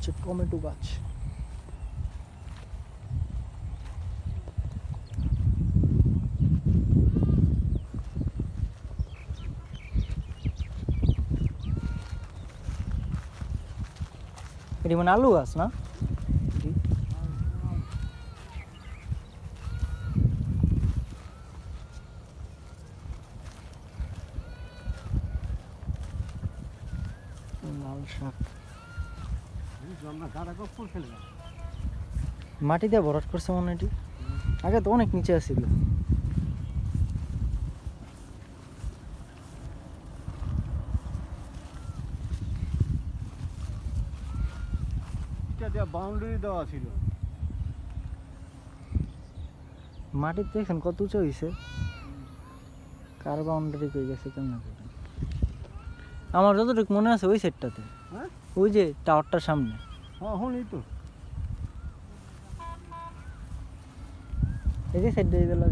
হচ্ছে টমেটো গাছ। এটি মানে আলু গাছ না? লাল শাক মাটি দিয়ে ভরাট করছে মনে হয় এটি। আগে তো অনেক নিচে আছিল। বাউন্ডারি দেওয়া ছিল। মাটির দেখেন কত উঁচু হয়েছে, কার বাউন্ডারি পেয়ে গেছে কেমন। আমার যতটুকু মনে আছে ওই সাইডটাতে, হ্যাঁ ওই যে টাওয়ারটার সামনে। হ্যাঁ হনই তো। এই যে সাইড দিয়ে গেল।